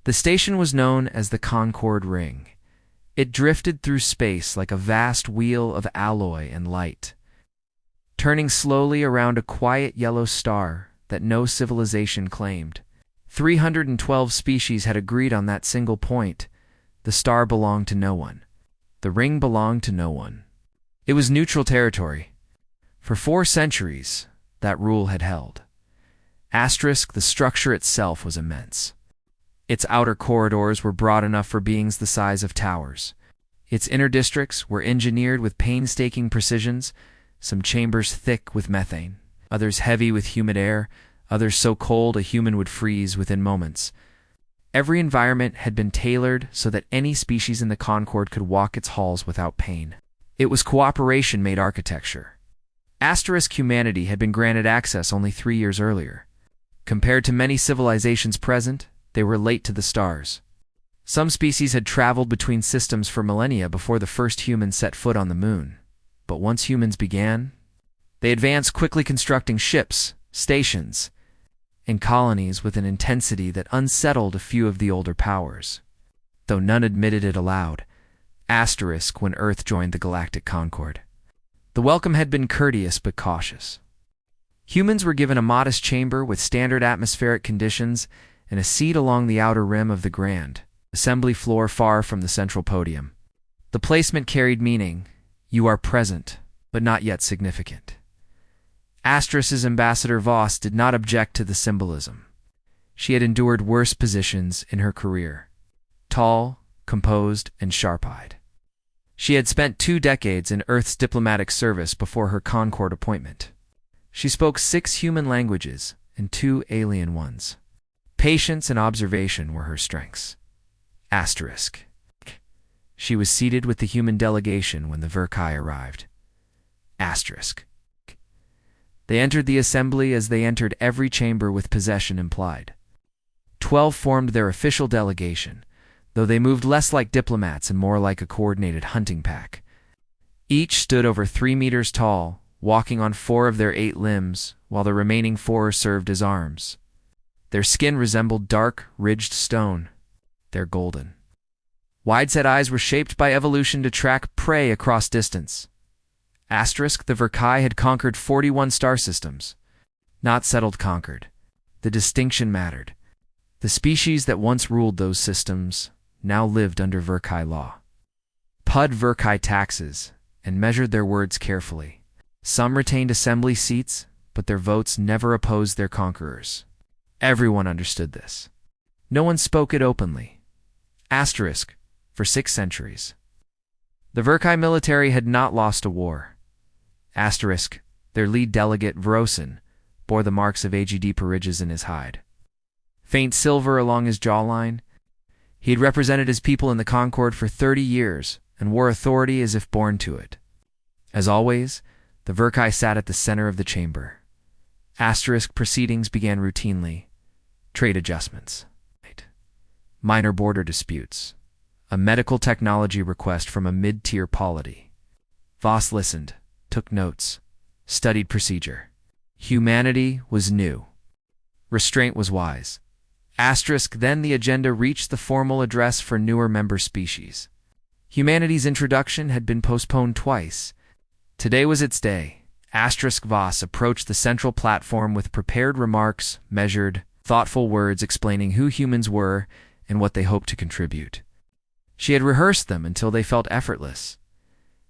The station was known as the Concorde Ring. It drifted through space like a vast wheel of alloy and light, turning slowly around a quiet yellow star that no civilization claimed. 312 species had agreed on that single point. The star belonged to no one. The ring belonged to no one. It was neutral territory. For 4 centuries, that rule had held. Asterisk, the structure itself was immense. Its outer corridors were broad enough for beings the size of towers. Its inner districts were engineered with painstaking precisions, some chambers thick with methane, others heavy with humid air, others so cold a human would freeze within moments. Every environment had been tailored so that any species in the Concorde could walk its halls without pain. It was cooperation-made architecture. Asterisk, humanity had been granted access only 3 years earlier. Compared to many civilizations present, they were late to the stars. Some species had traveled between systems for millennia before the first humans set foot on the moon. But once humans began, they advanced, quickly constructing ships, stations, and colonies with an intensity that unsettled a few of the older powers, though none admitted it aloud. Asterisk, when Earth joined the Galactic Concorde, the welcome had been courteous but cautious. Humans were given a modest chamber with standard atmospheric conditions and a seat along the outer rim of the grand assembly floor far from the central podium. The placement carried meaning. You are present, but not yet significant. Asterisk's Ambassador Voss did not object to the symbolism. She had endured worse positions in her career. Tall, composed, and sharp-eyed. She had spent 2 decades in Earth's diplomatic service before her Concorde appointment. She spoke 6 human languages and 2 alien ones. Patience and observation were her strengths. Asterisk. She was seated with the human delegation when the Verkai arrived. Asterisk. They entered the assembly as they entered every chamber with possession implied. 12 formed their official delegation, though they moved less like diplomats and more like a coordinated hunting pack. Each stood over 3 meters tall, walking on 4 of their 8 limbs, while the remaining 4 served as arms. Their skin resembled dark, ridged stone. They're golden. Wide-set eyes were shaped by evolution to track prey across distance. Asterisk, the Verkai had conquered 41 star systems. Not settled conquered. The distinction mattered. The species that once ruled those systems now lived under Verkai law. Pud Verkai taxes and measured their words carefully. Some retained assembly seats, but their votes never opposed their conquerors. Everyone understood this. No one spoke it openly. Asterisk, for 6 centuries. The Verkai military had not lost a war. Asterisk, their lead delegate, Vrosin, bore the marks of AGD ridges in his hide. Faint silver along his jawline. He had represented his people in the Concorde for 30 years and wore authority as if born to it. As always, the Verkai sat at the center of the chamber. Asterisk, proceedings began routinely. Trade adjustments. Minor border disputes. A medical technology request from a mid-tier polity. Voss listened, took notes, studied procedure. Humanity was new. Restraint was wise. Asterisk, then the agenda reached the formal address for newer member species. Humanity's introduction had been postponed twice. Today was its day. Asterisk, Voss approached the central platform with prepared remarks, measured, thoughtful words explaining who humans were and what they hoped to contribute. She had rehearsed them until they felt effortless.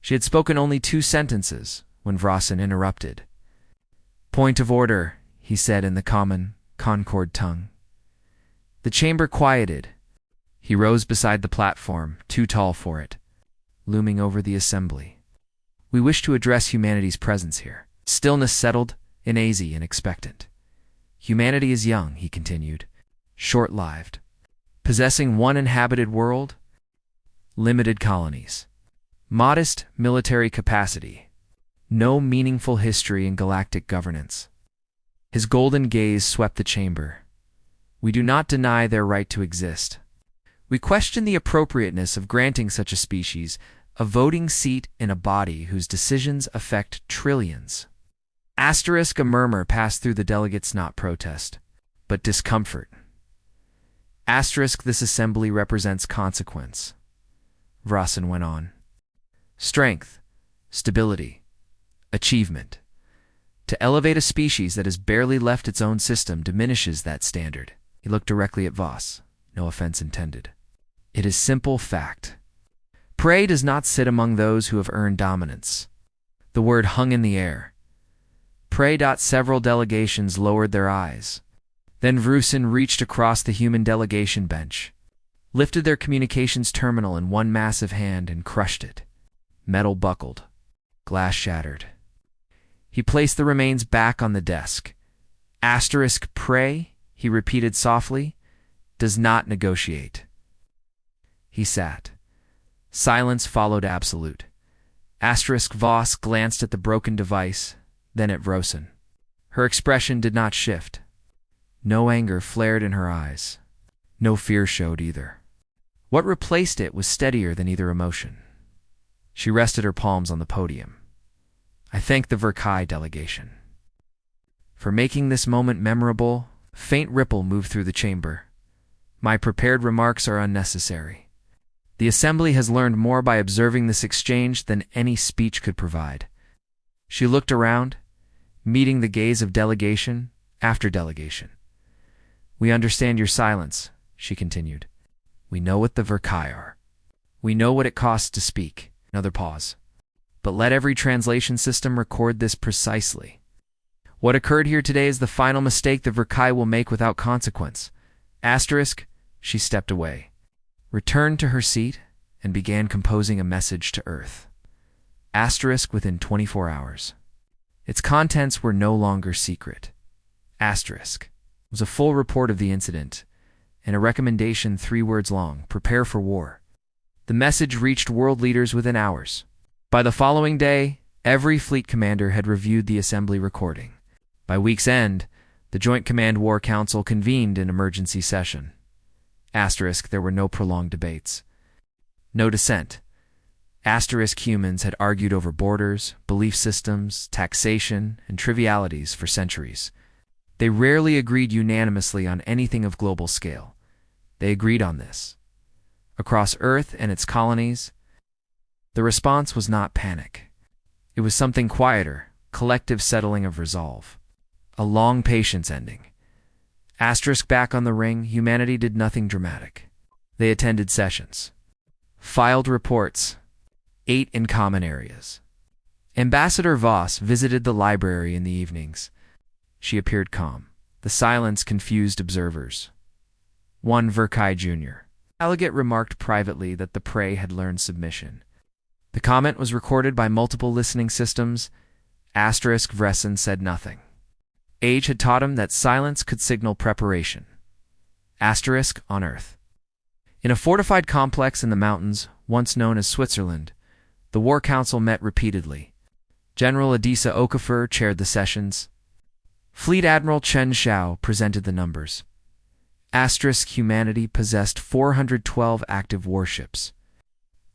She had spoken only 2 sentences when Vrosin interrupted. Point of order, he said in the common Concorde tongue. The chamber quieted. He rose beside the platform, too tall for it, looming over the assembly. We wish to address humanity's presence here. Stillness settled, uneasy and expectant. Humanity is young, he continued, short-lived, possessing 1 inhabited world, limited colonies, modest military capacity, no meaningful history in galactic governance. His golden gaze swept the chamber. We do not deny their right to exist. We question the appropriateness of granting such a species a voting seat in a body whose decisions affect trillions. Asterisk, a murmur passed through the delegates, not protest, but discomfort. Asterisk, this assembly represents consequence. Vrasan went on. Strength, stability, achievement. To elevate a species that has barely left its own system diminishes that standard. He looked directly at Voss. No offense intended. It is simple fact. Prey does not sit among those who have earned dominance. The word hung in the air. Prey. Several delegations lowered their eyes. Then Vrasan reached across the human delegation bench, lifted their communications terminal in one massive hand and crushed it. Metal buckled. Glass shattered. He placed the remains back on the desk. Asterisk prey, he repeated softly, does not negotiate. He sat. Silence followed absolute. Asterisk Voss glanced at the broken device, then at Vrasan. Her expression did not shift. No anger flared in her eyes. No fear showed either. What replaced it was steadier than either emotion. She rested her palms on the podium. I thank the Verkai delegation for making this moment memorable. A faint ripple moved through the chamber. My prepared remarks are unnecessary. The assembly has learned more by observing this exchange than any speech could provide. She looked around, meeting the gaze of delegation after delegation. We understand your silence, she continued. We know what the Verkai are. We know what it costs to speak. Another pause. But let every translation system record this precisely. What occurred here today is the final mistake the Verkai will make without consequence. Asterisk, she stepped away, returned to her seat, and began composing a message to Earth. Asterisk within 24 hours. Its contents were no longer secret. Asterisk was a full report of the incident, and a recommendation 3 words long, prepare for war. The message reached world leaders within hours. By the following day, every fleet commander had reviewed the assembly recording. By week's end, the Joint Command War Council convened an emergency session. Asterisk, there were no prolonged debates. No dissent. Asterisk, humans had argued over borders, belief systems, taxation, and trivialities for centuries. They rarely agreed unanimously on anything of global scale. They agreed on this. Across Earth and its colonies, the response was not panic. It was something quieter, collective settling of resolve. A long patience ending. Asterisk back on the ring, humanity did nothing dramatic. They attended sessions. Filed reports. Ate in common areas. Ambassador Voss visited the library in the evenings. She appeared calm. The silence confused observers. One Verkai Jr. Delegate remarked privately that the prey had learned submission. The comment was recorded by multiple listening systems. Asterisk Vrasan said nothing. Age had taught him that silence could signal preparation. Asterisk on Earth. In a fortified complex in the mountains, once known as Switzerland, the War Council met repeatedly. General Adisa Okafor chaired the sessions. Fleet Admiral Chen Xiao presented the numbers. Asterisk humanity possessed 412 active warships.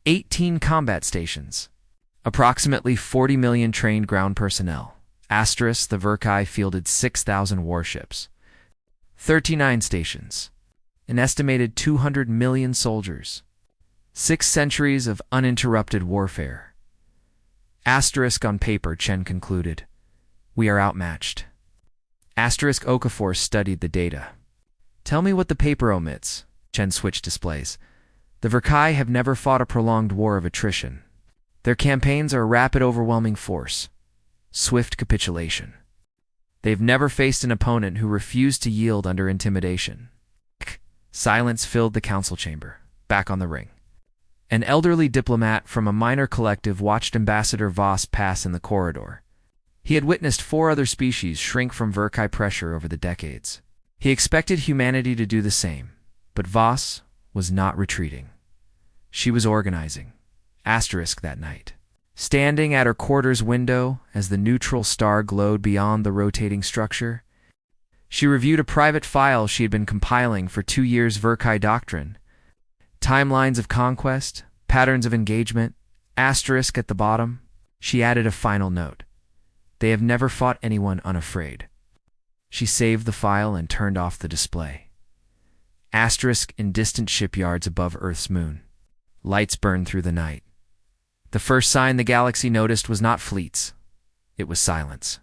18 combat stations. Approximately 40 million trained ground personnel. Asterisk the Verkai fielded 6,000 warships. 39 stations. An estimated 200 million soldiers. 6 centuries of uninterrupted warfare. Asterisk on paper, Chen concluded. We are outmatched. Asterisk Okafor studied the data. Tell me what the paper omits. Chen switched displays. The Verkai have never fought a prolonged war of attrition. Their campaigns are a rapid, overwhelming force. Swift capitulation. They've never faced an opponent who refused to yield under intimidation. Silence filled the council chamber. Back on the ring. An elderly diplomat from a minor collective watched Ambassador Voss pass in the corridor. He had witnessed 4 other species shrink from Verkai pressure over the decades. He expected humanity to do the same, but Voss was not retreating. She was organizing. Asterisk that night. Standing at her quarters window as the neutral star glowed beyond the rotating structure, she reviewed a private file she had been compiling for 2 years. Verkai doctrine, timelines of conquest, patterns of engagement, asterisk at the bottom. She added a final note. They have never fought anyone unafraid. She saved the file and turned off the display. asterisk in distant shipyards above Earth's moon. Lights burned through the night. The first sign the galaxy noticed was not fleets. It was silence.